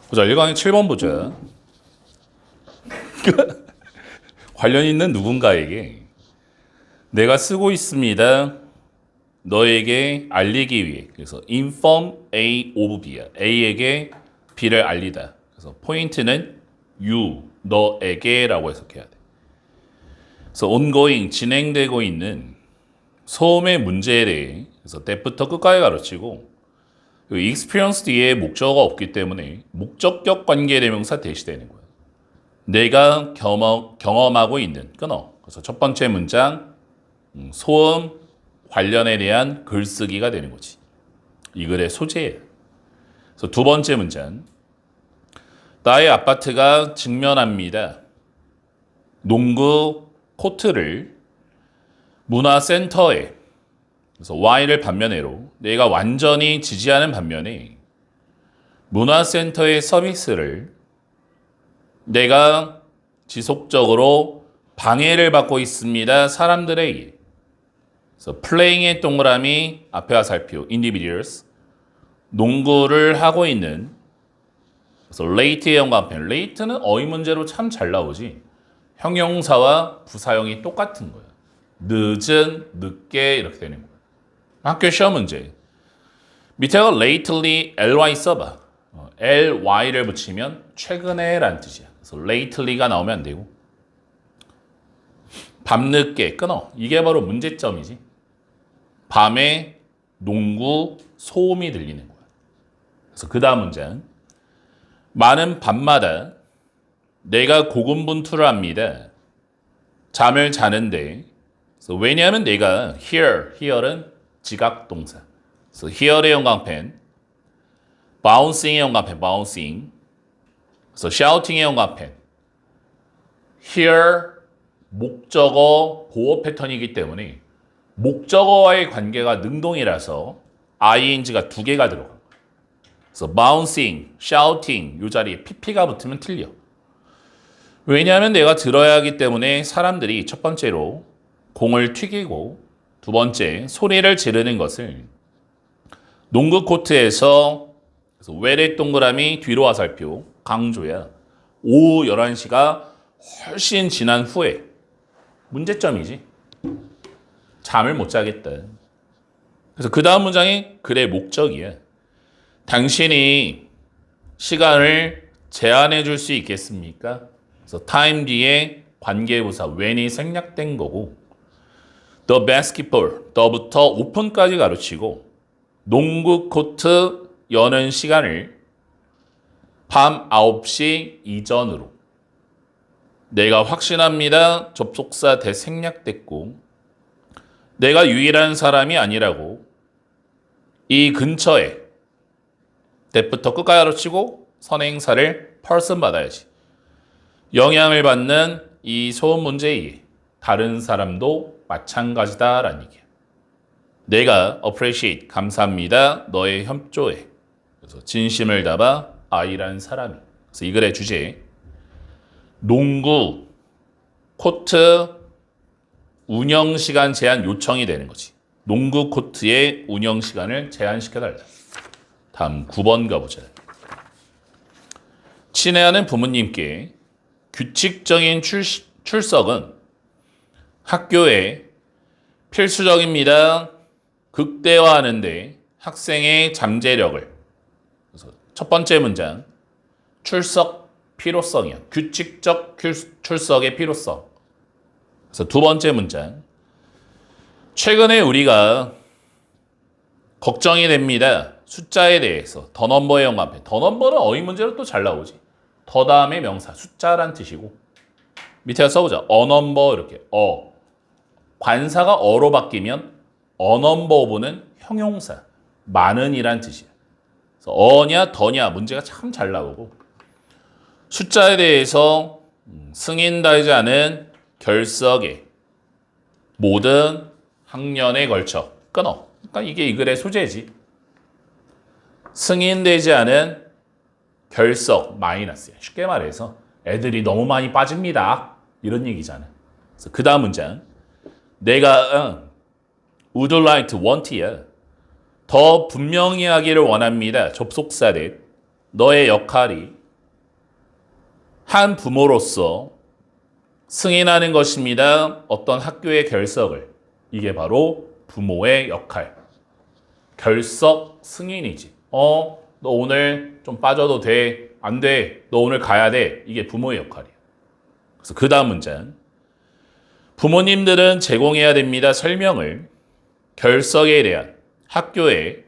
보자, 1강의 7번 보자. 관련 있는 누군가에게 내가 쓰고 있습니다. 너에게 알리기 위해. 그래서 inform A of B야. A에게 B를 알리다. 그래서 포인트는 you, 너에게라고 해석해야 돼. 그래서 ongoing, 진행되고 있는 소음의 문제에 대해 그래서 때부터 끝까지 가르치고 experience 뒤에 목적어가 없기 때문에 목적격 관계대명사 대시되는 거야. 내가 경험하고 있는 끊어. 그래서 첫 번째 문장 소음 관련에 대한 글쓰기가 되는 거지. 이 글의 소재예요. 그래서 두 번째 문장 나의 아파트가 직면합니다. 농구 코트를 문화센터에 그래서 Y를 반면에로 내가 완전히 지지하는 반면에 문화센터의 서비스를 내가 지속적으로 방해를 받고 있습니다. 사람들에 의해. 그래서 playing의 동그라미 앞에 화살표 individuals 농구를 하고 있는 그래서 late의 연관편 late는 어휘 문제로 참 잘 나오지. 형용사와 부사형이 똑같은 거야. 늦은, 늦게 이렇게 되는 거야. 학교 시험 문제. 밑에가 lately ly 써봐. ly를 붙이면 최근에 라는 뜻이야. 그래서 lately가 나오면 안 되고 밤늦게 끊어. 이게 바로 문제점이지. 밤에 농구 소음이 들리는 거야. 그래서 그 다음 문장. 많은 밤마다 내가 고군분투를 합니다. 잠을 자는데 왜냐하면 내가 hear은 지각동사. 그래서 hear의 연관편, bouncing의 연관편, bouncing. 그래서 shouting의 연관편. hear 목적어 보호 패턴이기 때문에 목적어와의 관계가 능동이라서 ing가 두 개가 들어가. 그래서 bouncing, shouting 이 자리에 pp가 붙으면 틀려. 왜냐하면 내가 들어야 하기 때문에 사람들이 첫 번째로 공을 튀기고 두 번째 소리를 지르는 것을 농구 코트에서 외래 동그라미 뒤로 화살표 강조야. 오후 11시가 훨씬 지난 후에 문제점이지. 잠을 못 자겠다. 그래서 그 다음 문장이 글의 목적이야. 당신이 시간을 제한해 줄 수 있겠습니까? 그래서 time 뒤에 관계부사 when이 생략된 거고 the basketball, the부터 open까지 가르치고 농구 코트 여는 시간을 밤 9시 이전으로 내가 확신합니다. 접속사 대생략됐고 내가 유일한 사람이 아니라고 이 근처에 때부터 끝까지 가르치고 선행사를 person 받아야지. 영향을 받는 이 소음 문제에 의해 다른 사람도 마찬가지다라는 얘기야. 내가 appreciate 감사합니다. 너의 협조에. 그래서 진심을 담아 I라는 사람이. 그래서 이 글의 주제 농구 코트 운영 시간 제한 요청이 되는 거지. 농구 코트의 운영 시간을 제한시켜달라. 다음 9번 가보자. 친애하는 부모님께 규칙적인 출석은 학교에 필수적입니다. 극대화하는데 학생의 잠재력을. 그래서 첫 번째 문장 출석 필요성이야. 규칙적 출석의 필요성. 그래서 두 번째 문장 최근에 우리가 걱정이 됩니다. 숫자에 대해서 더 넘버의 연관편. 더 넘버는 어휘 문제로 또 잘 나오지. 더 다음에 명사 숫자란 뜻이고 밑에 써보자. 어 넘버 이렇게 관사가 어로 바뀌면 어 넘버 오브는 형용사 많은이란 뜻이야. 그래서 어냐 더냐 문제가 참 잘 나오고 숫자에 대해서 승인되지 않은 결석의 모든 학년에 걸쳐 끊어. 그러니까 이게 이 글의 소재지. 승인되지 않은 결석 마이너스야. 쉽게 말해서 애들이 너무 많이 빠집니다. 이런 얘기잖아. 그래서 그 다음 문장 내가 would like to want야. 더 분명히 하기를 원합니다. 접속사 대 너의 역할이 한 부모로서 승인하는 것입니다. 어떤 학교의 결석을. 이게 바로 부모의 역할. 결석 승인이지. 너 오늘 좀 빠져도 돼. 안 돼. 너 오늘 가야 돼. 이게 부모의 역할이야. 그래서 그 다음 문장. 부모님들은 제공해야 됩니다. 설명을 결석에 대한 학교에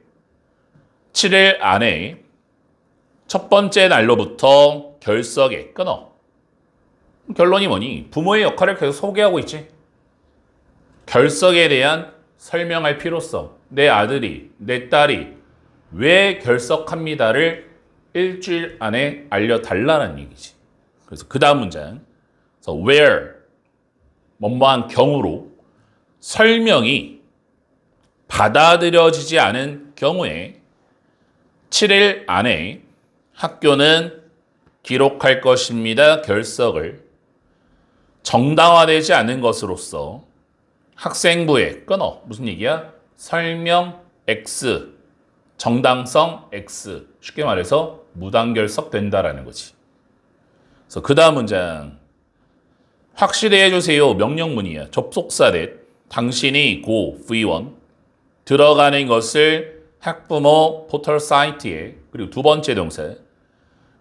7일 안에 첫 번째 날로부터 결석에 끊어. 결론이 뭐니? 부모의 역할을 계속 소개하고 있지. 결석에 대한 설명할 필요성. 내 아들이, 내 딸이 왜 결석합니다를 일주일 안에 알려달라는 얘기지. 그래서 그 다음 문장. 그래서 where, 뭐뭐한 경우로 설명이 받아들여지지 않은 경우에 7일 안에 학교는 기록할 것입니다. 결석을 정당화되지 않은 것으로서 학생부에 끊어. 무슨 얘기야? 설명 X, 정당성 X. 쉽게 말해서 무단결석 된다라는 거지. 그래서 그 다음 문장. 확실히 해주세요. 명령문이야. 접속사 대 당신이 고 V1 들어가는 것을 학부모 포털 사이트에 그리고 두 번째 동사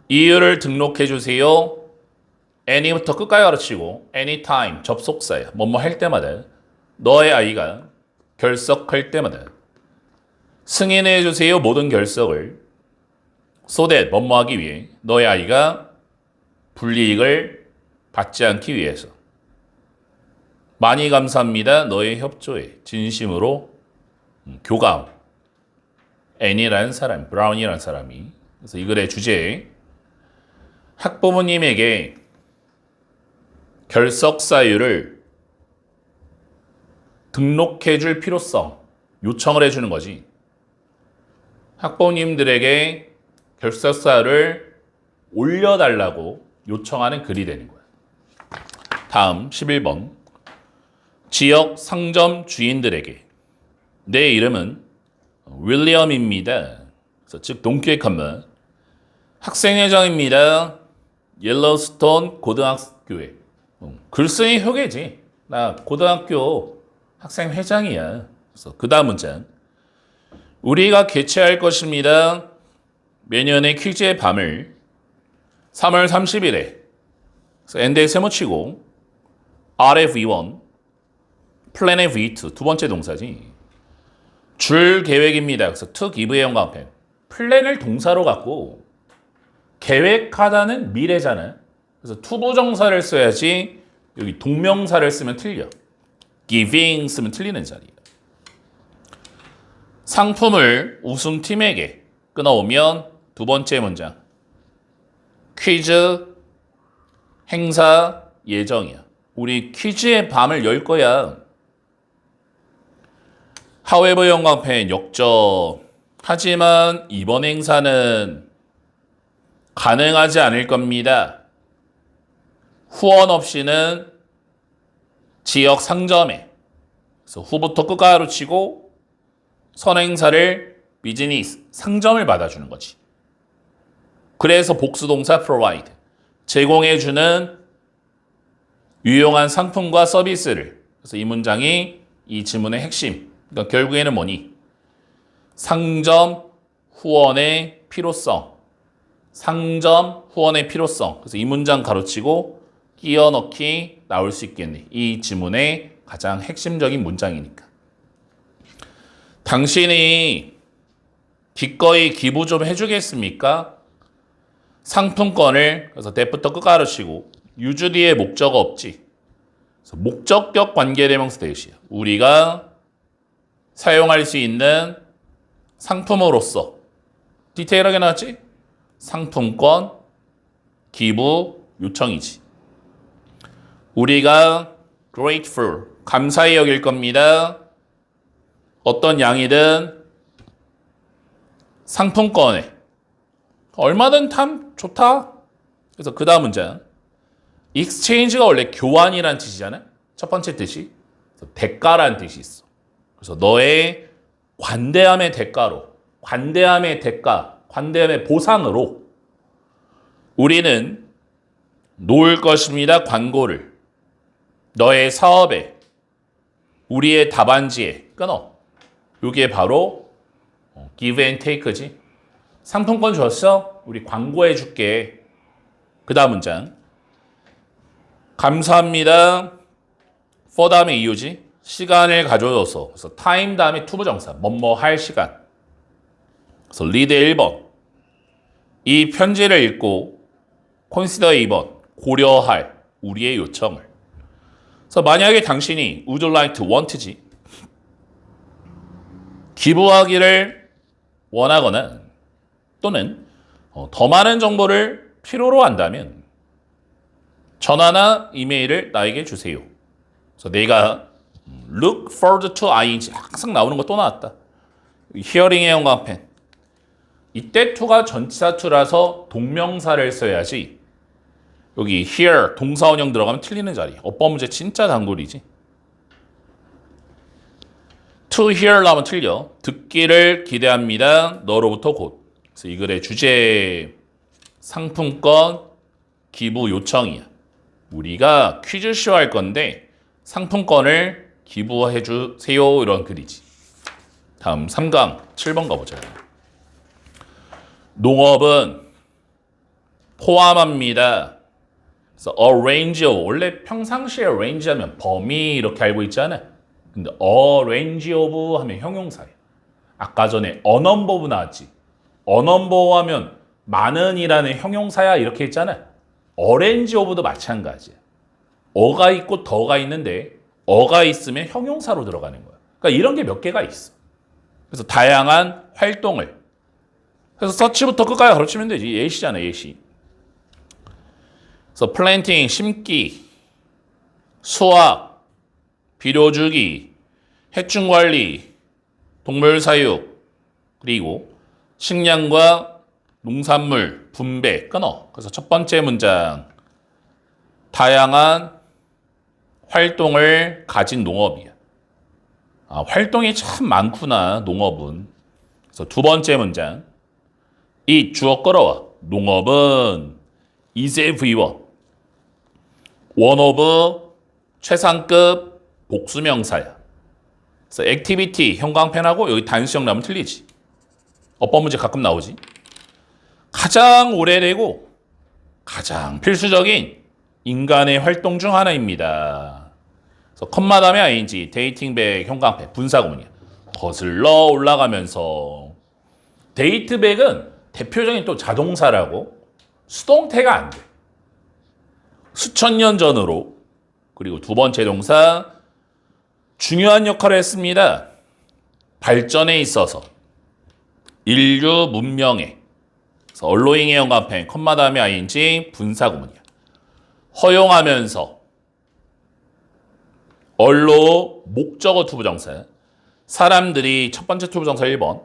이유를 등록해 주세요. any부터 끝까지 가르치고 anytime 접속사야. 뭐뭐 할 때마다 너의 아이가 결석할 때마다 승인해 주세요. 모든 결석을 so that 뭐뭐 하기 위해 너의 아이가 불이익을 받지 않기 위해서. 많이 감사합니다. 너의 협조에 진심으로 교감. 애니라는 사람, 브라운이라는 사람이. 그래서 이 글의 주제에 학부모님에게 결석 사유를 등록해 줄 필요성, 요청을 해주는 거지. 학부모님들에게 결석 사유를 올려달라고 요청하는 글이 되는 거야. 다음 11번. 지역 상점 주인들에게 내 이름은 윌리엄입니다. 그래서 즉 동키에컴은 학생회장입니다. 옐로스톤 고등학교에 글쓴이 효계지. 나 고등학교 학생회장이야. 그래서 그 다음 문장. 우리가 개최할 것입니다. 매년의 퀴즈의 밤을 3월 30일에 엔드에 세모치고 R의 V1, 플랜의 V2 두 번째 동사지. 줄 계획입니다. 그래서 to give의 영광펜. 플랜을 동사로 갖고 계획하다는 미래잖아요. 그래서 투부정사를 써야지 여기 동명사를 쓰면 틀려. giving 쓰면 틀리는 자리야. 상품을 우승팀에게 끊어오면 두 번째 문장. 퀴즈 행사 예정이야. 우리 퀴즈의 밤을 열 거야. 하웨버 영광펜 역적. 하지만 이번 행사는 가능하지 않을 겁니다. 후원 없이는 지역 상점에 그래서 후부터 끝까지 가르치고 선행사를 비즈니스 상점을 받아주는 거지. 그래서 복수동사 provide 제공해주는 유용한 상품과 서비스를. 그래서 이 문장이 이 지문의 핵심. 그러니까 결국에는 뭐니? 상점 후원의 필요성. 상점 후원의 필요성. 그래서 이 문장 가로치고 끼워 넣기 나올 수 있겠네. 이 지문의 가장 핵심적인 문장이니까. 당신이 기꺼이 기부 좀 해주겠습니까? 상품권을 그래서 대부터 끝 가르치고 usually의 목적어 없지. 그래서 목적격 관계대명사 대시야. 우리가 사용할 수 있는 상품으로서 디테일하게 나왔지? 상품권 기부 요청이지. 우리가 grateful 감사히 여길 겁니다. 어떤 양이든 상품권에 얼마든 참 좋다. 그래서 그 다음 문장. exchange가 원래 교환이란 뜻이잖아요. 첫 번째 뜻이 대가라는 뜻이 있어. 그래서 너의 관대함의 대가로, 관대함의 대가, 관대함의 보상으로 우리는 놓을 것입니다. 광고를. 너의 사업에, 우리의 답안지에 끊어. 이게 바로 give and take지. 상품권 줬어? 우리 광고해 줄게. 그 다음 문장. 감사합니다. for 다음에 이유지. 시간을 가져줘서. 그래서 time 다음에 to 부정사. 뭐뭐 할 시간. 그래서 read 1번. 이 편지를 읽고 consider 2번. 고려할 우리의 요청을. 그래서 만약에 당신이 would like to want지. 기부하기를 원하거나 또는 더 많은 정보를 필요로 한다면 전화나 이메일을 나에게 주세요. 그래서 내가 look forward to ing 항상 나오는 거 또 나왔다. 히어링의 형광펜. 이때 to가 전치사 to라서 동명사를 써야지. 여기 hear 동사원형 들어가면 틀리는 자리. 어법 문제 진짜 단골이지. to hear 나오면 틀려. 듣기를 기대합니다. 너로부터 곧. 그래서 이 글의 주제 상품권 기부 요청이야. 우리가 퀴즈쇼 할 건데 상품권을 기부해 주세요. 이런 글이지. 다음 3강 7번 가보자. 농업은 포함합니다. 그래서 a range of, 원래 평상시에 range 하면 범위 이렇게 알고 있잖아. 근데 a range of 하면 형용사예요. 아까 전에 a number of 나왔지. a number 하면 많은이라는 형용사야 이렇게 했잖아. a range of도 마찬가지야. 어가 있고 더가 있는데 어가 있으면 형용사로 들어가는 거야. 그러니까 이런 게 몇 개가 있어. 그래서 다양한 활동을. 그래서 서치부터 끝까지 가르치면 되지. 예시잖아, 예시. 그래서 플랜팅, 심기, 수확, 비료 주기, 해충 관리, 동물 사육, 그리고 식량과 농산물 분배 끊어. 그래서 첫 번째 문장. 다양한 활동을 가진 농업이야. 아, 활동이 참 많구나, 농업은. 그래서 두 번째 문장. 이 주어 끌어와. 농업은 is everyone. one of 최상급 복수명사야. 그래서 activity 형광펜하고 여기 단수형 나오면 틀리지. 어법 문제 가끔 나오지. 가장 오래되고 가장 필수적인 인간의 활동 중 하나입니다. 그래서 컴마 다음에 ing, 데이팅백, 형광펜, 분사구문이야. 거슬러 올라가면서 데이트백은 대표적인 또 자동사라고 수동태가 안 돼. 수천 년 전으로. 그리고 두 번째 동사 중요한 역할을 했습니다. 발전에 있어서 인류 문명에. 그래서 allowing의 형광펜, 컴마 다음에 ing, 분사구문이야. 허용하면서 allow 목적어 투부정사. 사람들이 첫 번째 투부정사 1번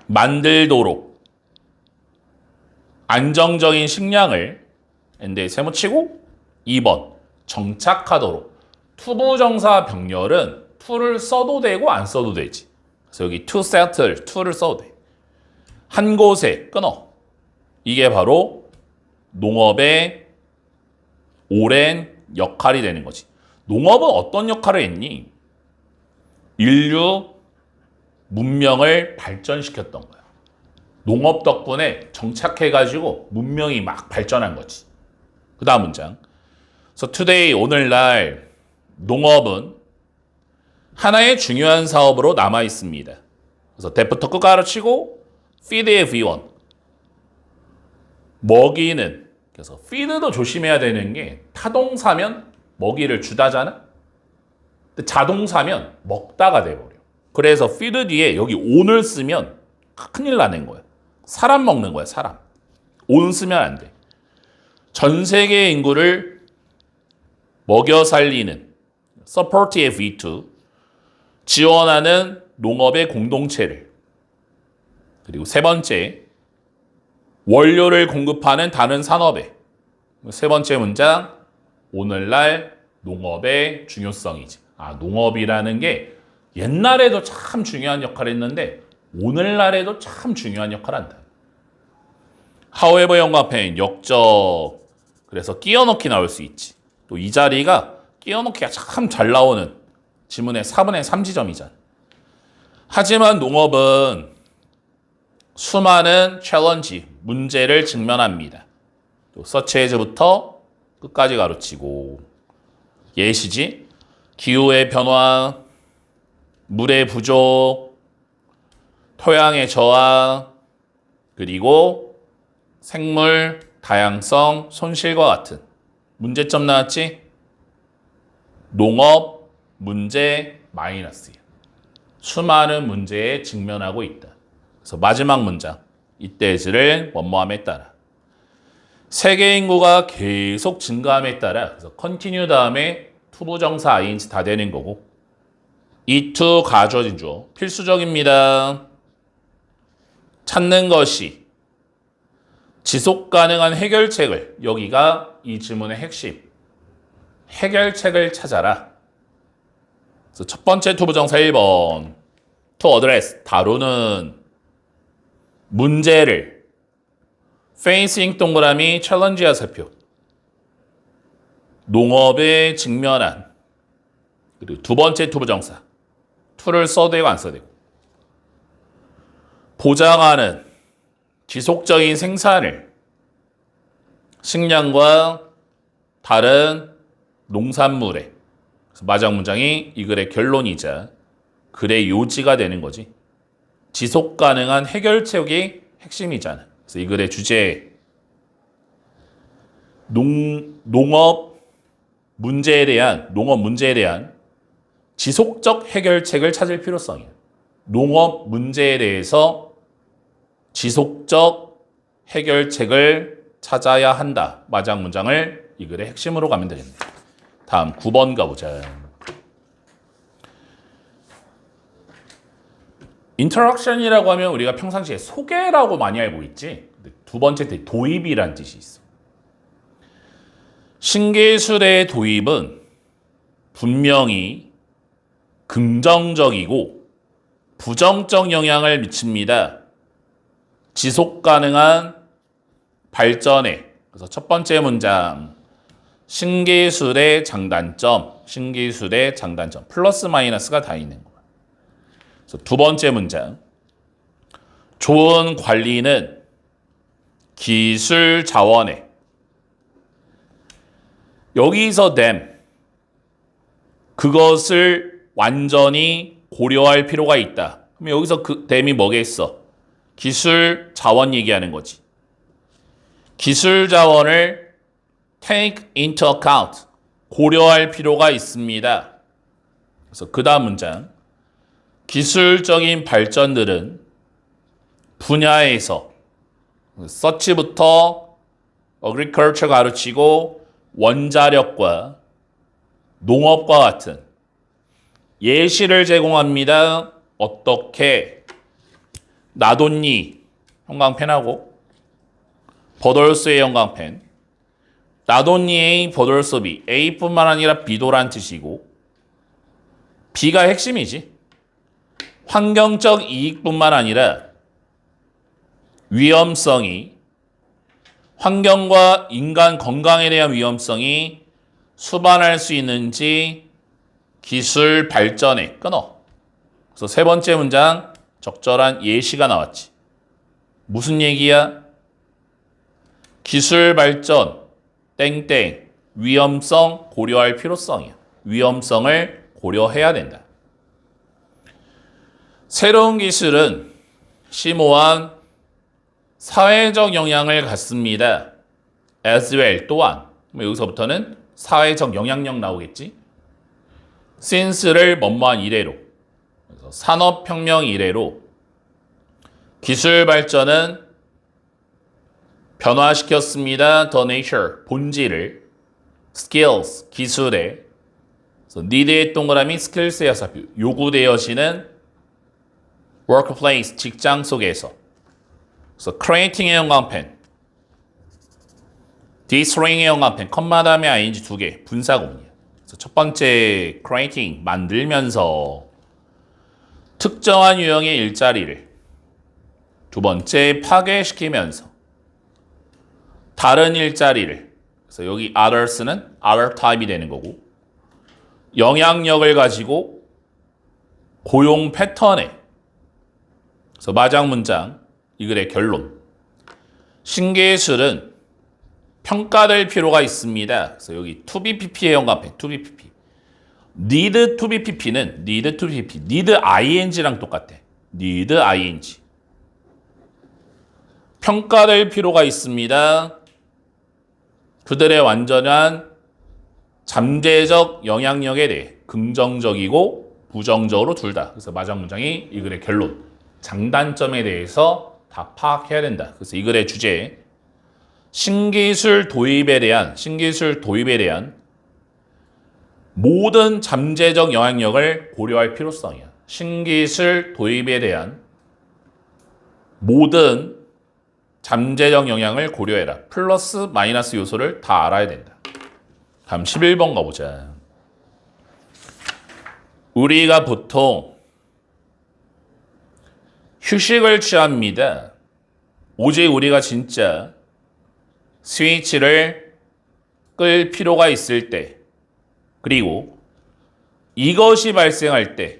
만들도록 안정적인 식량을 엔드에 세모치고 2번 정착하도록. 투부정사 병렬은 to를 써도 되고 안 써도 되지. 그래서 여기 to settle, to를 써도 돼. 한 곳에 끊어. 이게 바로 농업의 오랜 역할이 되는 거지. 농업은 어떤 역할을 했니? 인류 문명을 발전시켰던 거야. 농업 덕분에 정착해가지고 문명이 막 발전한 거지. 그 다음 문장. So today, 오늘날 농업은 하나의 중요한 사업으로 남아 있습니다. 그래서 대부터 끝 가르치고 feed everyone. 먹이는. 그래서 feed도 조심해야 되는 게 타동사면 먹이를 주다잖아. 근데 자동사면 먹다가 돼버려. 그래서 feed 뒤에 여기 on을 쓰면 큰일 나는 거야. 사람 먹는 거야, 사람. on 쓰면 안 돼. 전 세계 인구를 먹여 살리는 support F2 지원하는 농업의 공동체를. 그리고 세 번째 원료를 공급하는 다른 산업에. 세 번째 문장 오늘날 농업의 중요성이지. 아, 농업이라는 게 옛날에도 참 중요한 역할을 했는데 오늘날에도 참 중요한 역할을 한다. however 형광펜 역적. 그래서 끼워넣기 나올 수 있지. 또 이 자리가 끼워넣기가 참 잘 나오는 지문의 4분의 3 지점이잖아. 하지만 농업은 수많은 챌린지, 문제를 직면합니다. 또 서치에즈부터 끝까지 가르치고 예시지. 기후의 변화, 물의 부족, 토양의 저하, 그리고 생물 다양성 손실과 같은 문제점 나왔지? 농업 문제 마이너스야. 수많은 문제에 직면하고 있다. 그래서 마지막 문장, 이때즈를 원모함에 따라 세계 인구가 계속 증가함에 따라 그래서 continue 다음에 투부정사 ing 다 되는 거고 it to 가주어진 주어 필수적입니다. 찾는 것이 지속 가능한 해결책을 여기가 이 질문의 핵심 해결책을 찾아라. 그래서 첫 번째 투부정사 1번 to address 다루는 문제를 facing 동그라미 challenge야 살펴 농업에 직면한 그리고 두 번째 투부정사 to를 써도 되고 안 써도 되고 보장하는 지속적인 생산을 식량과 다른 농산물에 마지막 문장이 이 글의 결론이자 글의 요지가 되는 거지. 지속 가능한 해결책이 핵심이잖아. 그래서 이 글의 주제 농업 문제에 대한 지속적 해결책을 찾을 필요성이야. 농업 문제에 대해서 지속적 해결책을 찾아야 한다. 마지막 문장을 이 글의 핵심으로 가면 되겠네. 다음 9번 가보자. 인터랙션이라고 하면 우리가 평상시에 소개라고 많이 알고 있지. 근데 두 번째 때 도입이란 뜻이 있어. 신기술의 도입은 분명히 긍정적이고 부정적 영향을 미칩니다. 지속 가능한 발전에. 그래서 첫 번째 문장 신기술의 장단점 플러스 마이너스가 다 있는 거야. 그래서 두 번째 문장 좋은 관리는 기술 자원에 여기서 그것을 완전히 고려할 필요가 있다. 그럼 여기서 그 댐이 뭐겠어? 기술 자원 얘기하는 거지. 기술 자원을 take into account 고려할 필요가 있습니다. 그래서 그 다음 문장 기술적인 발전들은 분야에서 서치부터 agriculture 가르치고 원자력과 농업과 같은 예시를 제공합니다. 어떻게 나돈니 형광펜하고 버돌스의 형광펜 나돈니의 버돌스비 A뿐만 아니라 B도란 뜻이고 B가 핵심이지. 환경적 이익뿐만 아니라 위험성이 환경과 인간 건강에 대한 위험성이 수반할 수 있는지 기술 발전에 끊어. 그래서 세 번째 문장 적절한 예시가 나왔지. 무슨 얘기야? 기술 발전 땡땡 위험성 고려할 필요성이야. 위험성을 고려해야 된다. 새로운 기술은 심오한 사회적 영향을 갖습니다. as well 또한 여기서부터는 사회적 영향력 나오겠지. since를 뭐뭐한 이래로 그래서 산업혁명 이래로 기술 발전은 변화시켰습니다. the nature 본질을 skills 기술에 그래서 need의 동그라미 skills의 화살표 요구되어지는 workplace 직장 속에서 그래서 creating의 형광펜 destroying의 형광펜 컴마 다음에 ing 두 개 분사구문이야. 그래서 첫 번째 creating 만들면서 특정한 유형의 일자리를 두 번째 파괴시키면서 다른 일자리를, 그래서 여기 others는 other type이 되는 거고, 영향력을 가지고 고용 패턴에, 그래서 마장 문장 이 글의 결론. 신기술은 평가될 필요가 있습니다. 그래서 여기 to be pp에 연관해. to be pp. need to be pp는 need to be pp. need ing랑 똑같아. need ing. 평가될 필요가 있습니다. 그들의 완전한 잠재적 영향력에 대해 긍정적이고 부정적으로 둘 다. 그래서 마지막 문장이 이 글의 결론. 장단점에 대해서 다 파악해야 된다. 그래서 이 글의 주제 신기술 도입에 대한 모든 잠재적 영향력을 고려할 필요성이야. 신기술 도입에 대한 모든 잠재적 영향을 고려해라. 플러스 마이너스 요소를 다 알아야 된다. 다음 11번 가보자. 우리가 보통 휴식을 취합니다. 오직 우리가 진짜 스위치를 끌 필요가 있을 때, 그리고 이것이 발생할 때,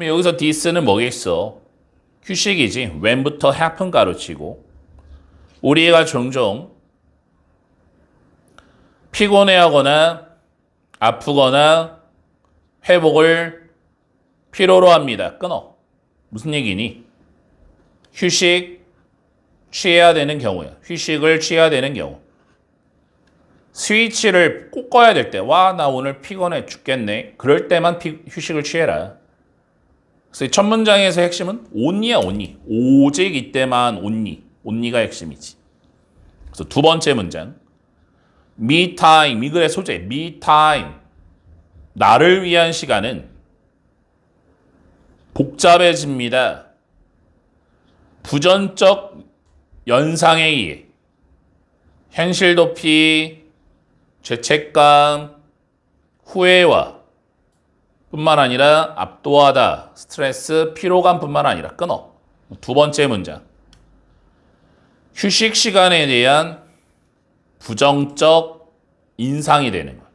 여기서 this는 뭐겠어? 휴식이지. when부터 happen 가로치고, 우리가 종종 피곤해하거나 아프거나 회복을 필요로 합니다. 끊어. 무슨 얘기니? 휴식 취해야 되는 경우야. 휴식을 취해야 되는 경우. 스위치를 꼭 꺼야 될 때, 와, 나 오늘 피곤해 죽겠네. 그럴 때만 휴식을 취해라. 그래서 첫 문장에서 핵심은 only야, only. 오직 이때만 only. only가 핵심이지. 그래서 두 번째 문장. me time, 이 글의 소재. me time. 나를 위한 시간은 복잡해집니다. 부전적 연상에 의해 현실 도피, 죄책감, 후회와 뿐만 아니라 압도하다, 스트레스, 피로감 뿐만 아니라 끊어. 두 번째 문장. 휴식 시간에 대한 부정적 인상이 되는 거야.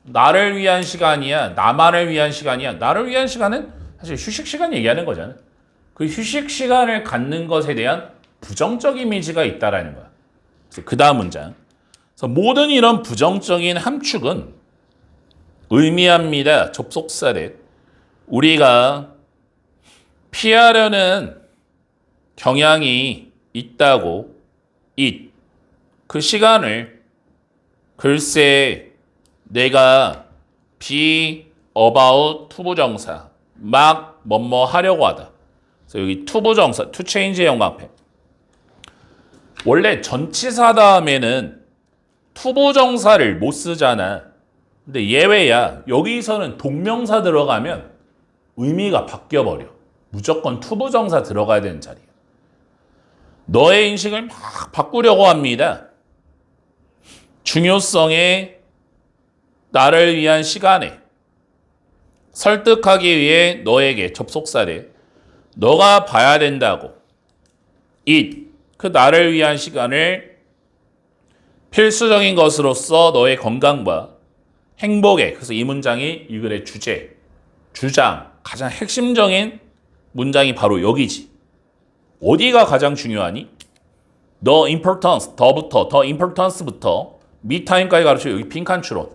나를 위한 시간이야, 나만을 위한 시간이야. 나를 위한 시간은 사실 휴식 시간 얘기하는 거잖아. 그 휴식 시간을 갖는 것에 대한 부정적 이미지가 있다라는 거야. 그래서 그 다음 문장. 그래서 모든 이런 부정적인 함축은 의미합니다. 접속사를 우리가 피하려는 경향이 있다고 그 시간을 글쎄 내가 be about 투부정사 막 뭐뭐 하려고 하다. 그래서 여기 투부정사 to change의 영광패. 원래 전치사 다음에는 투부정사를 못 쓰잖아. 근데 예외야. 여기서는 동명사 들어가면 의미가 바뀌어버려. 무조건 투부정사 들어가야 되는 자리야. 너의 인식을 막 바꾸려고 합니다. 중요성에 나를 위한 시간에 설득하기 위해 너에게 접속사를 너가 봐야 된다고 그 나를 위한 시간을 필수적인 것으로서 너의 건강과 행복에 그래서 이 문장이 이 글의 주장 가장 핵심적인 문장이 바로 여기지. 어디가 가장 중요하니? the importance the importance부터 me time까지 가르쳐 여기 빈칸 추론.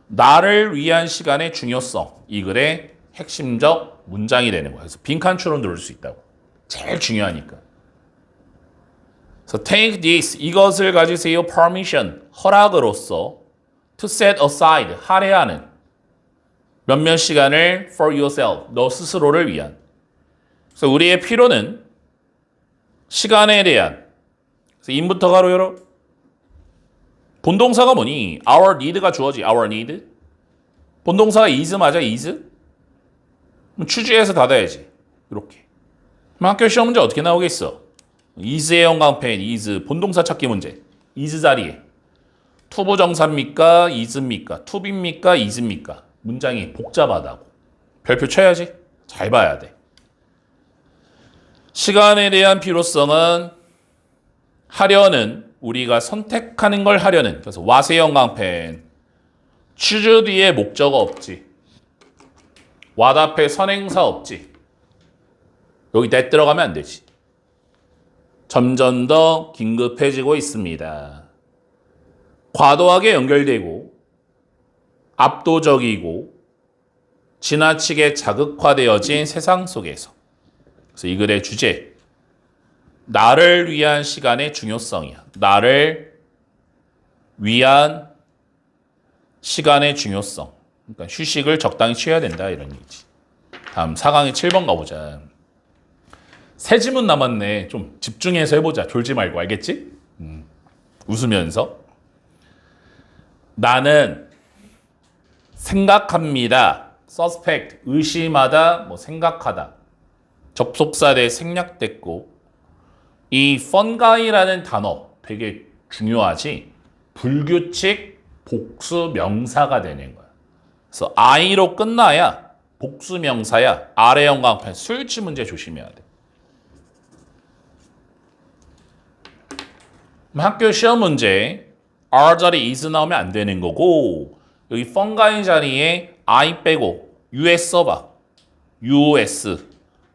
나를 위한 시간의 중요성 이 글의 핵심적 문장이 되는 거야. 그래서 빈칸 추론 들을 수 있다고. 제일 중요하니까. 그래서 take this 이것을 가지세요 permission 허락으로서 to set aside 할애하는 몇몇 시간을 for yourself 너 스스로를 위한. 그래서 우리의 필요는 시간에 대한 그래서 인부터 가로 열어 본동사가 뭐니? our need가 주어지 our need 본동사가 is 맞아 is? 그럼 추주해서 닫아야지 이렇게. 그럼 학교 시험 문제 어떻게 나오겠어? is의 영광펜 is 본동사 찾기 문제 is 자리에 투부정사입니까? is입니까? tobe입니까? is입니까? 문장이 복잡하다고. 별표 쳐야지. 잘 봐야 돼. 시간에 대한 필요성은 하려는 우리가 선택하는 걸 하려는, 그래서 what의 형광펜 choose 뒤에 목적어 없지, what 앞에 선행사 없지, 여기 that 들어가면 안 되지. 점점 더 긴급해지고 있습니다. 과도하게 연결되고 압도적이고 지나치게 자극화되어진 세상 속에서, 그래서 이 글의 주제, 나를 위한 시간의 중요성이야. 나를 위한 시간의 중요성. 그러니까 휴식을 적당히 취해야 된다 이런 얘기지. 다음 4강의 7번 가보자. 세 지문 남았네. 좀 집중해서 해보자. 졸지 말고, 알겠지? 웃으면서. 나는 생각합니다. suspect, 의심하다, 뭐 생각하다. 접속사 대 생략됐고, 이 fungi라는 단어 되게 중요하지. 불규칙 복수 명사가 되는 거야. 그래서 I로 끝나야 복수 명사야. 아래 형광펜 수일치 문제 조심해야 돼. 학교 시험 문제 R 자리 is 나오면 안 되는 거고, 여기 fungi 자리에 I 빼고 US 써봐. US.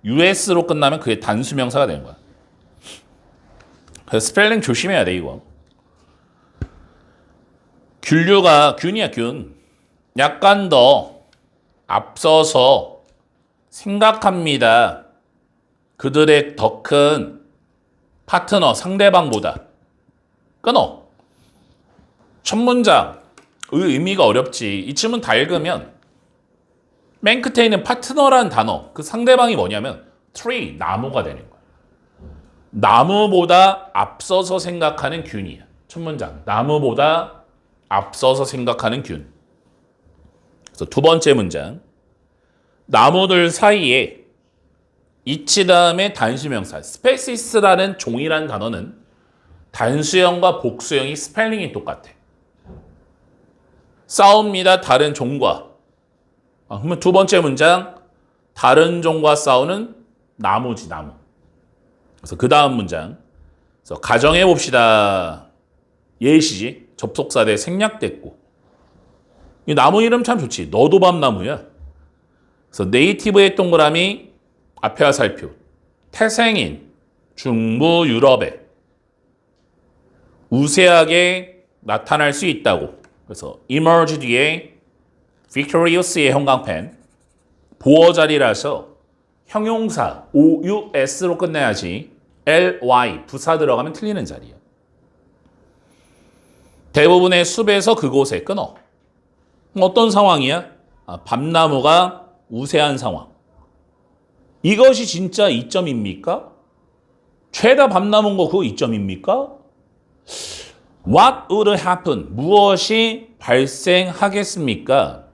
US로 끝나면 그게 단수명사가 되는 거야. 그래서 스펠링 조심해야 돼, 이거. 균류가 균이야, 균. 약간 더 앞서서 생각합니다. 그들의 더 큰 파트너, 상대방보다. 끊어. 첫 문장, 의미가 어렵지. 이쯤은 다 읽으면 맨 끝에 있는 파트너라는 단어, 그 상대방이 뭐냐면 tree, 나무가 되는 거야. 나무보다 앞서서 생각하는 균이야. 첫 문장, 나무보다 앞서서 생각하는 균. 그래서 두 번째 문장, 나무들 사이에 이치 다음에 단수명사, 스페시스라는 종이라는 단어는 단수형과 복수형이 스펠링이 똑같아. 싸웁니다. 다른 종과. 그러면 두 번째 문장, 다른 종과 싸우는 나무지, 나무. 그래서 그 다음 문장, 그래서 가정해 봅시다. 예시지. 접속사 대 생략됐고. 이 나무 이름 참 좋지. 너도 밤나무야. 그래서 네이티브의 동그라미 앞에 화살표. 태생인 중부 유럽에 우세하게 나타날 수 있다고. 그래서 emerge 뒤에 victorious의 형광펜. 보어 자리라서 형용사 OUS로 끝내야지. LY 부사 들어가면 틀리는 자리야. 대부분의 숲에서 그곳에 끊어. 어떤 상황이야? 밤나무가 우세한 상황. 이것이 진짜 이점입니까? 죄다 밤나무인 거 그거 이점입니까? What would happen? 무엇이 발생하겠습니까?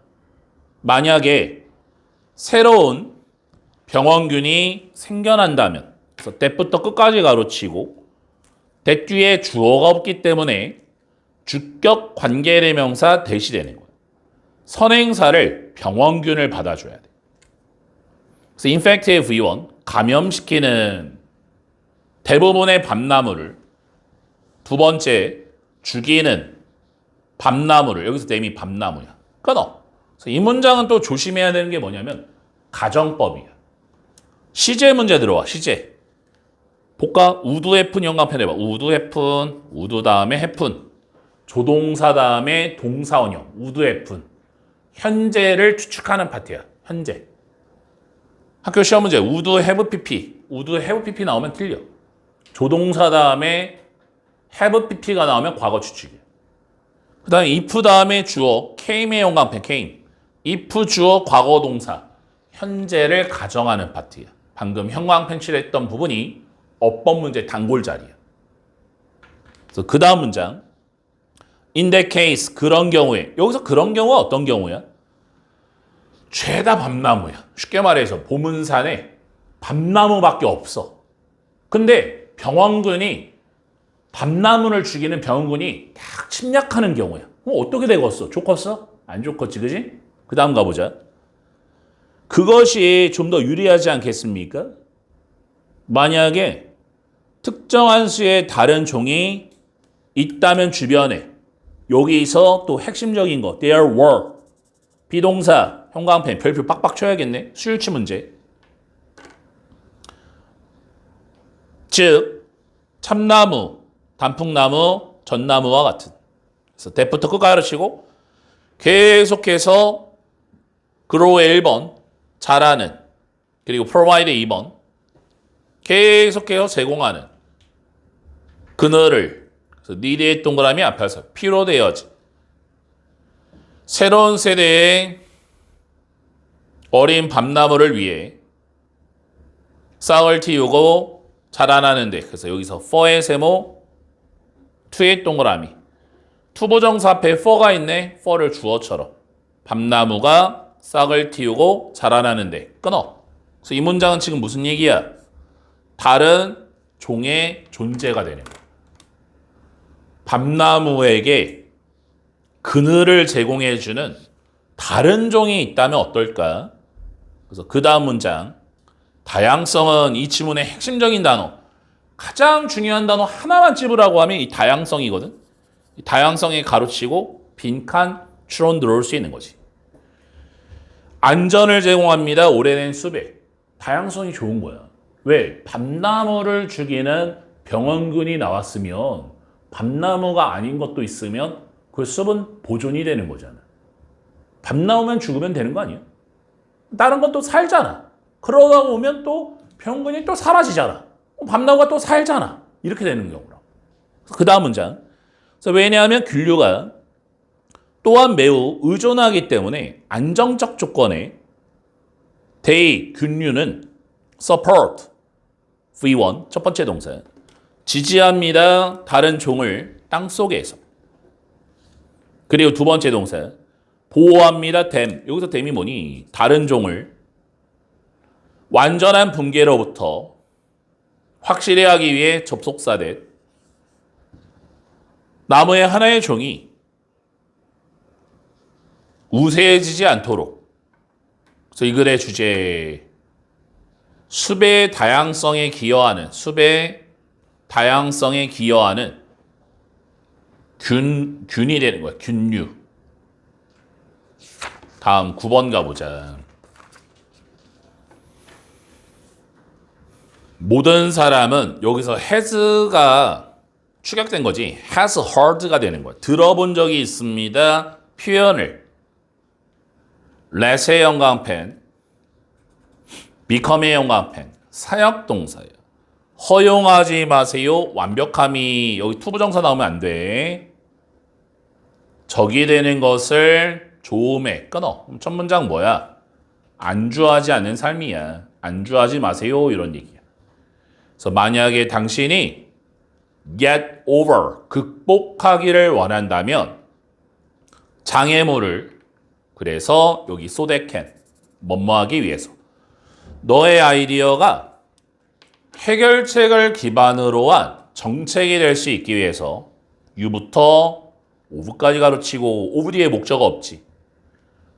만약에 새로운 병원균이 생겨난다면, 그래서 때부터 끝까지 가로치고 대 뒤에 주어가 없기 때문에 주격 관계대명사 대시되는 거예요. 선행사를 병원균을 받아줘야 돼. 그래서 infective V1, 감염시키는 대부분의 밤나무를, 두 번째 죽이는 밤나무를, 여기서 댐이 밤나무야. 끊어. 그래서 이 문장은 또 조심해야 되는 게 뭐냐면 가정법이야. 시제 문제 들어와. 시제. 볼까? 우드 해픈 형광펜 해봐. 우드 해픈, 우드 다음에 해픈. 조동사 다음에 동사원형. 우드 해픈. 현재를 추측하는 파트야. 현재. 학교 시험 문제 우드 have pp. 우드 have pp 나오면 틀려. 조동사 다음에 have pp가 나오면 과거 추측이야. 그 다음에 if 다음에 주어 came의 형광펜 came. if 주어 과거 동사. 현재를 가정하는 파트야. 방금 형광펜 칠했던 부분이 어법 문제 단골 자리야. 그래서 그 다음 문장. In that case, 그런 경우에. 여기서 그런 경우가 어떤 경우야? 죄다 밤나무야. 쉽게 말해서 보문산에 밤나무밖에 없어. 근데 병원군이 밤나무를 죽이는 병원군이 딱 침략하는 경우야. 어떻게 되겠어? 좋겠어? 안 좋겠지, 그지? 그 다음 가보자. 그것이 좀 더 유리하지 않겠습니까? 만약에 특정한 수의 다른 종이 있다면 주변에. 여기서 또 핵심적인 거. There were. 비동사, 형광펜, 별표 빡빡 쳐야겠네. 수일치 문제. 즉, 참나무, 단풍나무, 전나무와 같은. 그래서 대부터 끝 가르치고 계속해서 grow의 1번, 자라는, 그리고 provide 2번, 계속해서 제공하는 그늘을, 그래서 need의 동그라미 앞에서 필요되어지. 새로운 세대의 어린 밤나무를 위해 싹을 틔우고 자라나는데, 그래서 여기서 for의 세모, to의 동그라미, 투부정사 앞에 for가 있네. for를 주어처럼 밤나무가 싹을 틔우고 자라나는데 끊어. 그래서 이 문장은 지금 무슨 얘기야? 다른 종의 존재가 되는 거야. 밤나무에게 그늘을 제공해주는 다른 종이 있다면 어떨까? 그래서 그 다음 문장, 다양성은 이 지문의 핵심적인 단어, 가장 중요한 단어 하나만 찝으라고 하면 이 다양성이거든. 이 다양성에 가로치고 빈칸 추론 들어올 수 있는 거지. 안전을 제공합니다. 오래된 숲에. 다양성이 좋은 거야. 왜? 밤나무를 죽이는 병원군이 나왔으면 밤나무가 아닌 것도 있으면 그 숲은 보존이 되는 거잖아. 밤나무만 죽으면 되는 거 아니야? 다른 건 또 살잖아. 그러다 보면 또 병원군이 또 사라지잖아. 밤나무가 또 살잖아. 이렇게 되는 경우라고. 그 다음 문장. 그래서 왜냐하면 균류가 또한 매우 의존하기 때문에 안정적 조건에 they, 균류는 support, V1, 첫 번째 동사. 지지합니다. 다른 종을 땅속에서. 그리고 두 번째 동사. 보호합니다. them. 여기서 them이 뭐니? 다른 종을 완전한 붕괴로부터 확실히 하기 위해 접속사된 나무의 하나의 종이 우세해지지 않도록. 그래서 이 글의 주제, 숲의 다양성에 기여하는, 숲의 다양성에 기여하는 균이 되는 거야. 균류. 다음 9번 가보자. 모든 사람은 여기서 has가 축약된 거지. has heard가 되는 거야. 들어본 적이 있습니다. 표현을 let의 영광펜, become의 영광펜, 사역동사예요. 허용하지 마세요. 완벽함이 여기 투부정사 나오면 안 돼. 적이 되는 것을 조음에 끊어. 그럼 첫 문장 뭐야? 안주하지 않는 삶이야. 안주하지 마세요. 이런 얘기야. 그래서 만약에 당신이 get over, 극복하기를 원한다면 장애물을, 그래서 여기 so that can, 뭐뭐하기 위해서. 너의 아이디어가 해결책을 기반으로 한 정책이 될 수 있기 위해서 you부터 of까지 가로치고 of 뒤에 목적어 없지.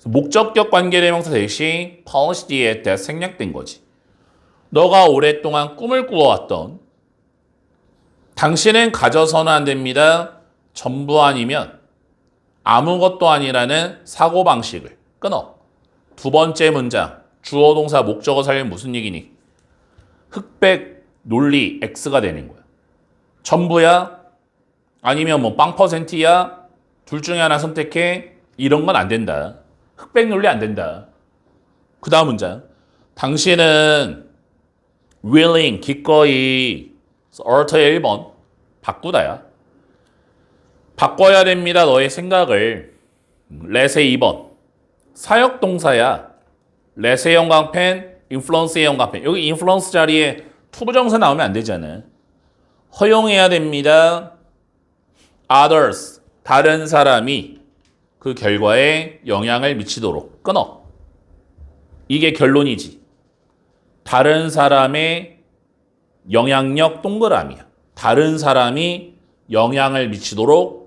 목적격 관계대명사 대신 policy 뒤에 that 생략된 거지. 너가 오랫동안 꿈을 꾸어왔던, 당신은 가져서는 안 됩니다. 전부 아니면 아무것도 아니라는 사고방식을 끊어. 두 번째 문장, 주어 동사 목적어 살리면 무슨 얘기니? 흑백 논리 X가 되는 거야. 전부야? 아니면 뭐 빵 퍼센트야? 둘 중에 하나 선택해? 이런 건 안 된다. 흑백 논리 안 된다. 그 다음 문장, 당신은 willing, 기꺼이, alter의 1번, 바꾸다야. 바꿔야 됩니다. 너의 생각을. let의 2번, 사역동사야. let의 영광펜, influence의 영광펜. 여기 influence 자리에 투부정사 나오면 안 되잖아. 허용해야 됩니다. others, 다른 사람이 그 결과에 영향을 미치도록 끊어. 이게 결론이지. 다른 사람의 영향력 동그라미야. 다른 사람이 영향을 미치도록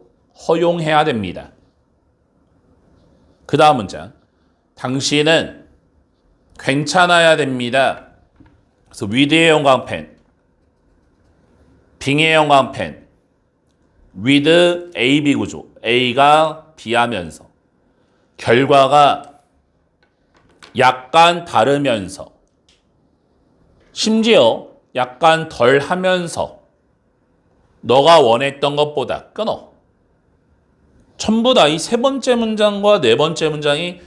허용해야 됩니다. 그 다음 문장. 당신은 괜찮아야 됩니다. 그래서 with의 영광펜, being의 영광펜, with A, B 구조. A가 B하면서 결과가 약간 다르면서 심지어 약간 덜 하면서 너가 원했던 것보다 끊어. 전부 다 이 세 번째 문장과 네 번째 문장이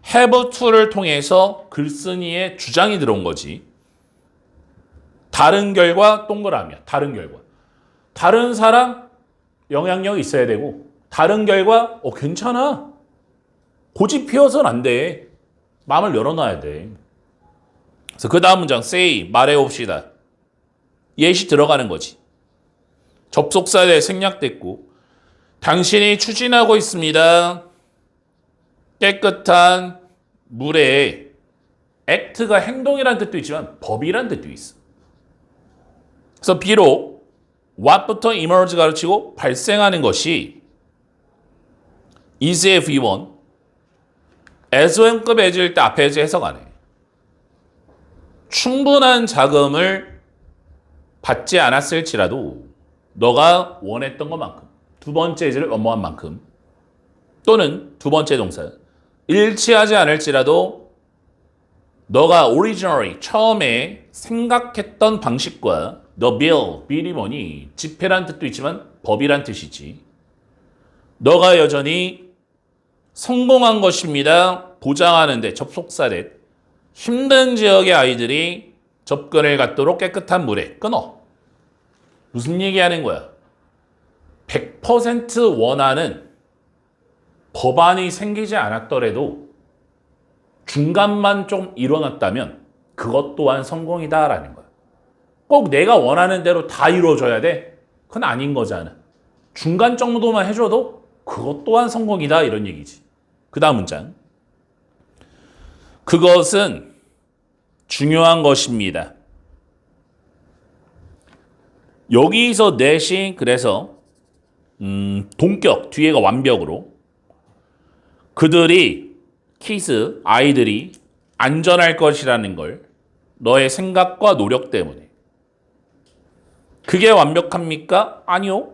have to를 통해서 글쓴이의 주장이 들어온 거지. 다른 결과 동그라미야. 다른 결과. 다른 사람 영향력이 있어야 되고 다른 결과 괜찮아. 고집 피워서는 안 돼. 마음을 열어놔야 돼. 그래서 그 다음 문장 say 말해봅시다. 예시 들어가는 거지. 접속사에 생략됐고 당신이 추진하고 있습니다. 깨끗한 물에 act가 행동이라는 뜻도 있지만 법이라는 뜻도 있어. 그래서 비록 what부터 emerge 가르치고 발생하는 것이 is if E1 as-when급 as일 때 앞에 as 해석 안 해. 충분한 자금을 받지 않았을지라도 너가 원했던 것만큼 두 번째 as를 원모한 만큼 또는 두 번째 동사 일치하지 않을지라도 너가 originally 처음에 생각했던 방식과 the bill, bill이 뭐니? 지폐란 뜻도 있지만 법이란 뜻이지. 너가 여전히 성공한 것입니다. 보장하는데 접속사된 힘든 지역의 아이들이 접근을 갖도록 깨끗한 물에 끊어. 무슨 얘기하는 거야? 100% 원하는 법안이 생기지 않았더라도 중간만 좀 일어났다면 그것 또한 성공이다라는 거야. 꼭 내가 원하는 대로 다 이루어져야 돼? 그건 아닌 거잖아. 중간 정도만 해줘도 그것 또한 성공이다 이런 얘기지. 그 다음 문장. 그것은 중요한 것입니다. 여기서 넷이 그래서 동격 뒤에가 완벽으로 그들이 키스 아이들이 안전할 것이라는 걸 너의 생각과 노력 때문에 그게 완벽합니까? 아니요.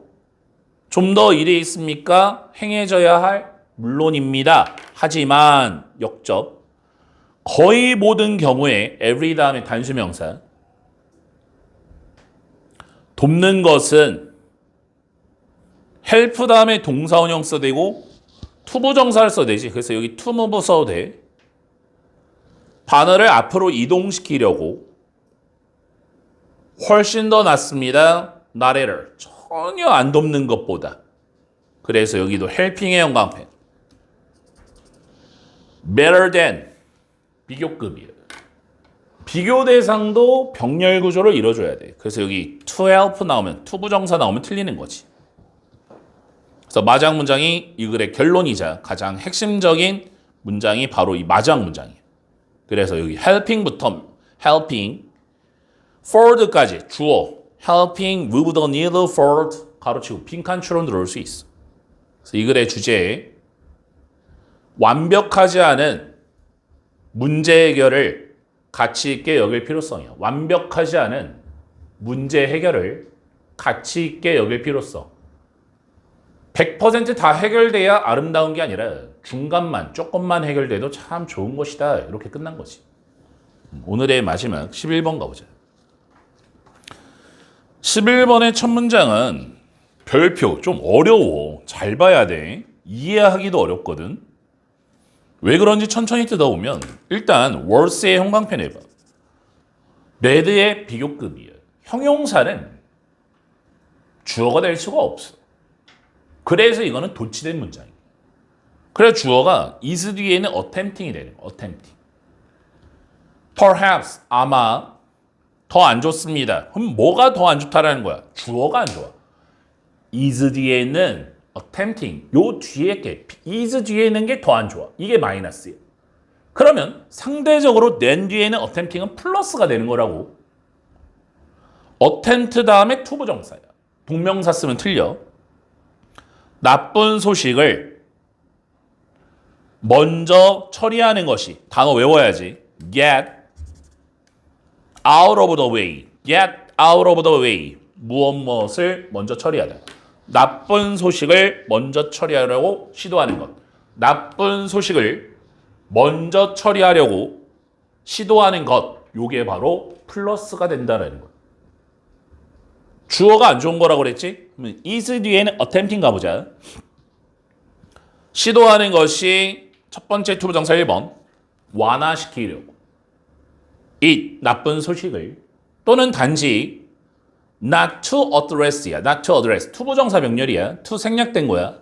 좀 더 일이 있습니까? 행해져야 할 물론입니다. 하지만 역접 거의 모든 경우에 every 다음에 단수명사 돕는 것은 help 다음에 동사원형 써도 되고 투부정사를 써도 되지. 그래서 여기 to move 써도 돼. 단어를 앞으로 이동시키려고 훨씬 더 낫습니다. not at all. 전혀 안 돕는 것보다. 그래서 여기도 helping의 형광펜. better than 비교급이에요. 비교 대상도 병렬 구조를 이뤄줘야 돼. 그래서 여기 to help 나오면 투부정사 나오면 틀리는 거지. 그래서 마지막 문장이 이 글의 결론이자 가장 핵심적인 문장이 바로 이 마지막 문장이에요. 그래서 여기 helping부터 helping forward까지 주어 helping move the needle forward 가로치고 빈칸 추론 들어올 수 있어. 그래서 이 글의 주제에 완벽하지 않은 문제 해결을 가치 있게 여길 필요성이야. 완벽하지 않은 문제 해결을 가치 있게 여길 필요성. 100%다 해결돼야 아름다운 게 아니라 중간만 조금만 해결돼도 참 좋은 것이다. 이렇게 끝난 거지. 오늘의 마지막 11번 가보자. 11번의 첫 문장은 별표 좀 어려워. 잘 봐야 돼. 이해하기도 어렵거든. 왜 그런지 천천히 뜯어보면 일단 월스의 형광펜 해봐. 매드의 비교급이에요. 형용사는 주어가 될 수가 없어. 그래서 이거는 도치된 문장이에요. 그래서 주어가 is 뒤에는 attempting이 되는 거예요. attempting. Perhaps 아마 더 안 좋습니다. 그럼 뭐가 더 안 좋다라는 거야? 주어가 안 좋아. is 뒤에는 attempting 요 뒤에 게 is 뒤에 있는 게 더 안 좋아. 이게 마이너스예요. 그러면 상대적으로 then 뒤에는 attempting은 플러스가 되는 거라고. attempt 다음에 to 부정사야. 동명사 쓰면 틀려. 나쁜 소식을 먼저 처리하는 것이 단어 외워야지. get out of the way. get out of the way. 무엇을 먼저 처리하다. 나쁜 소식을 먼저 처리하려고 시도하는 것. 나쁜 소식을 먼저 처리하려고 시도하는 것. 요게 바로 플러스가 된다라는 것. 주어가 안 좋은 거라고 그랬지? 그러면 is 뒤에는 attempting 가보자. 시도하는 것이 첫 번째 투부정사 1번. 완화시키려고. 이 나쁜 소식을 또는 단지 not to address야. not to address. 투부정사 명렬이야. to 생략된 거야.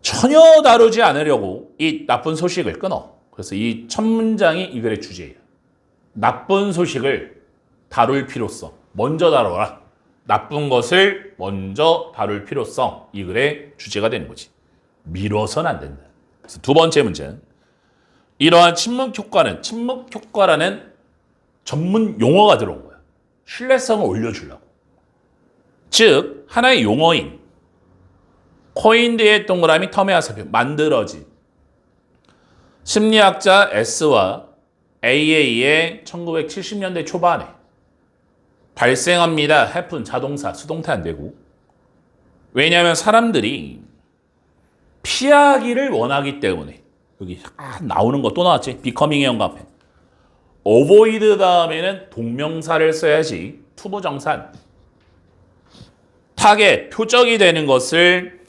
전혀 다루지 않으려고 이 나쁜 소식을 끊어. 그래서 이 첫 문장이 이 글의 주제예요. 나쁜 소식을 다룰 필요성. 먼저 다뤄라. 나쁜 것을 먼저 다룰 필요성. 이 글의 주제가 되는 거지. 미뤄서는 안 된다. 그래서 두 번째 문제는 이러한 침묵 효과라는 전문 용어가 들어온 거야. 신뢰성을 올려주려고. 즉 하나의 용어인 코인드의 동그라미 텀의 하사표 만들어진 심리학자 S와 AA의 1970년대 초반에 발생합니다. happen 자동사 수동태 안 되고. 왜냐하면 사람들이 피하기를 원하기 때문에. 여기 나오는 거 또 나왔지? becoming의 연관편. avoid 다음에는 동명사를 써야지. 투부정사. 타겟, 표적이 되는 것을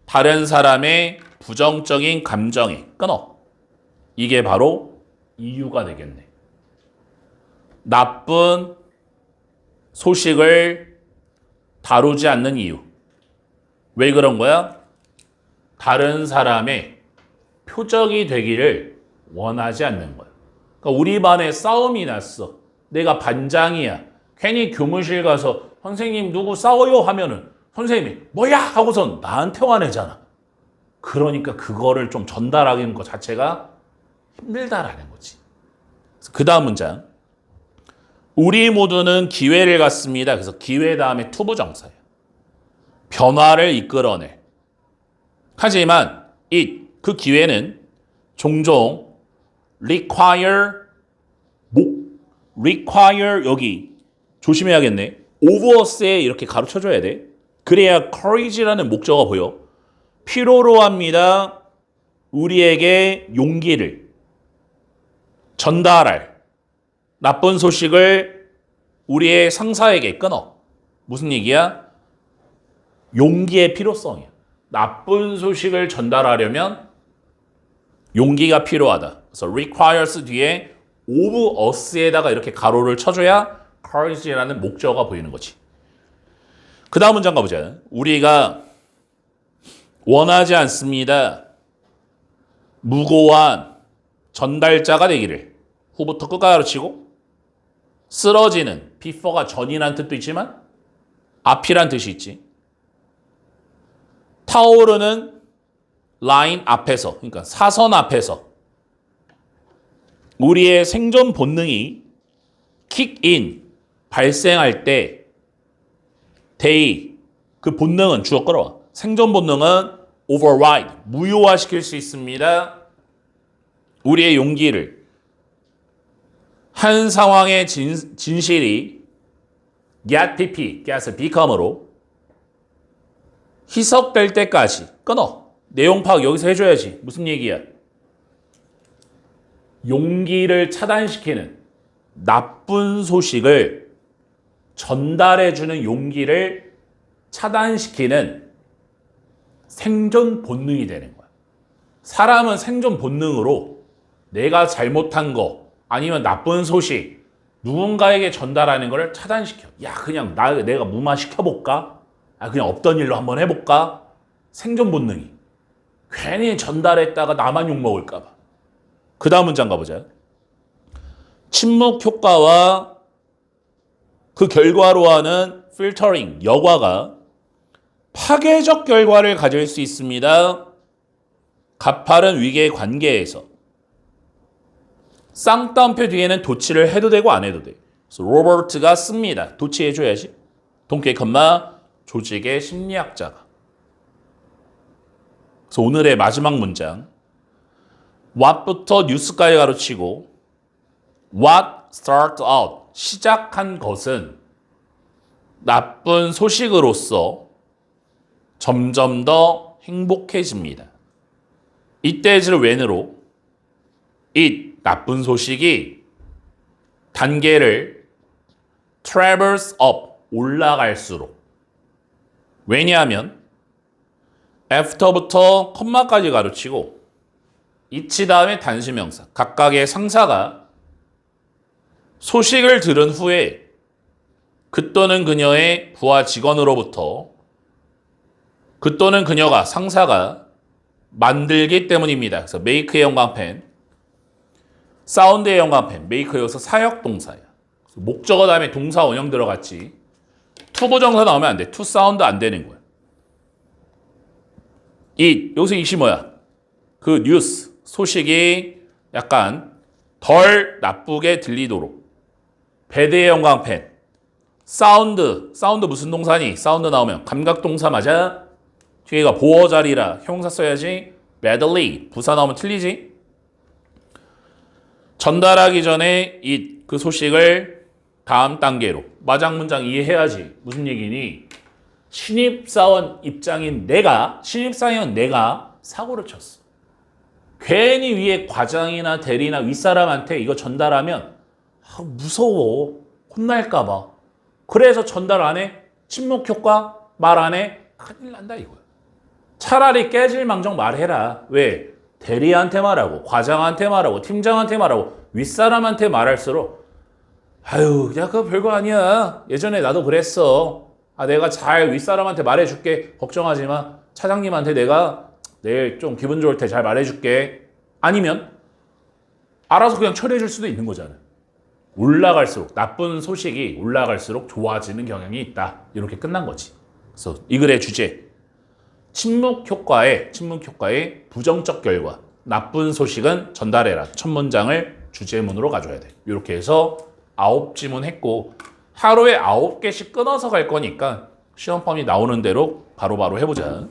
다른 사람의 부정적인 감정에 끊어. 이게 바로 이유가 되겠네. 나쁜 소식을 다루지 않는 이유. 왜 그런 거야? 다른 사람의 표적이 되기를 원하지 않는 거야. 그러니까 우리 반에 싸움이 났어. 내가 반장이야. 괜히 교무실 가서 선생님 누구 싸워요 하면은 선생님이 뭐야 하고선 나한테 화내잖아. 그러니까 그거를 좀 전달하는 것 자체가 힘들다라는 거지. 그 다음 문장. 우리 모두는 기회를 갖습니다. 그래서 기회 다음에 투부정사예요. 변화를 이끌어내. 하지만 그 기회는 종종 require 여기 조심해야겠네. of us에 이렇게 가로쳐줘야 돼. 그래야 courage라는 목적어가 보여. 필요로 합니다. 우리에게 용기를 전달할 나쁜 소식을 우리의 상사에게 끊어. 무슨 얘기야? 용기의 필요성이야. 나쁜 소식을 전달하려면 용기가 필요하다. 그래서 requires 뒤에 of us에다가 이렇게 가로를 쳐줘야 courage라는 목적어가 보이는 거지. 그 다음 문장 가보자. 우리가 원하지 않습니다. 무고한 전달자가 되기를. 후부터 끝까지 가르치고 쓰러지는 before가 전이란 뜻도 있지만 앞이란 뜻이 있지. 타오르는 라인 앞에서, 그러니까 사선 앞에서 우리의 생존 본능이 kick in, 발생할 때 그 본능은 주어 끌어와. 생존 본능은 override, 무효화시킬 수 있습니다. 우리의 용기를. 한 상황의 진실이 get을 become으로 희석될 때까지 끊어. 내용 파악 여기서 해줘야지. 무슨 얘기야? 용기를 차단시키는 나쁜 소식을 전달해주는 용기를 차단시키는 생존 본능이 되는 거야. 사람은 생존 본능으로 내가 잘못한 거 아니면 나쁜 소식 누군가에게 전달하는 거를 차단시켜. 야, 그냥 내가 무마시켜볼까? 그냥 없던 일로 한번 해볼까? 생존 본능이. 괜히 전달했다가 나만 욕먹을까 봐. 그 다음 문장 가보자. 침묵 효과와 그 결과로 하는 필터링, 여과가 파괴적 결과를 가질 수 있습니다. 가파른 위계 관계에서. 쌍따옴표 뒤에는 도치를 해도 되고 안 해도 돼. 그래서 로버트가 씁니다. 도치해줘야지. 동계 컴마 조직의 심리학자가. 그래서 오늘의 마지막 문장. what부터 news까지 가로치고 what start out, 시작한 것은 나쁜 소식으로서 점점 더 행복해집니다. 이때를 when으로 이 나쁜 소식이 단계를 traverse up 올라갈수록 왜냐하면 after부터 컴마까지 가르치고 이치 다음에 단수명사 각각의 상사가 소식을 들은 후에 그 또는 그녀의 부하 직원으로부터 그 또는 그녀가 상사가 만들기 때문입니다. 그래서 make의 영광펜, 사운드의 영광펜, make 여기서 사역동사야. 목적어 다음에 동사 원형 들어갔지. 투부정사 나오면 안 돼. 투 사운드 안 되는 거야. 여기서 이시 뭐야? 그 뉴스, 소식이 약간 덜 나쁘게 들리도록. 배드의 영광펜, 사운드 무슨 동사니? 사운드 나오면 감각동사 맞아? 뒤에가 보어자리라 형사 써야지. badly 부사 나오면 틀리지? 전달하기 전에 그 소식을 다음 단계로 마장문장 이해해야지. 무슨 얘기니? 신입사원 입장인 내가 사고를 쳤어. 괜히 위에 과장이나 대리나 윗사람한테 이거 전달하면 무서워. 혼날까 봐. 그래서 전달 안 해? 침묵 효과 말 안 해? 큰일 난다 이거야. 차라리 깨질망정 말해라. 왜? 대리한테 말하고 과장한테 말하고 팀장한테 말하고 윗사람한테 말할수록 아유 야 그거 별거 아니야. 예전에 나도 그랬어. 내가 잘 윗사람한테 말해줄게. 걱정하지 마. 차장님한테 내가 내일 좀 기분 좋을 때 잘 말해줄게. 아니면 알아서 그냥 처리해줄 수도 있는 거잖아. 올라갈수록 나쁜 소식이 올라갈수록 좋아지는 경향이 있다. 이렇게 끝난 거지. 그래서 이 글의 주제 침묵 효과의 부정적 결과 나쁜 소식은 전달해라. 첫 문장을 주제문으로 가져야 돼. 이렇게 해서 9지문 했고 하루에 9개씩 끊어서 갈 거니까 시험 범위 나오는 대로 바로바로 해보자.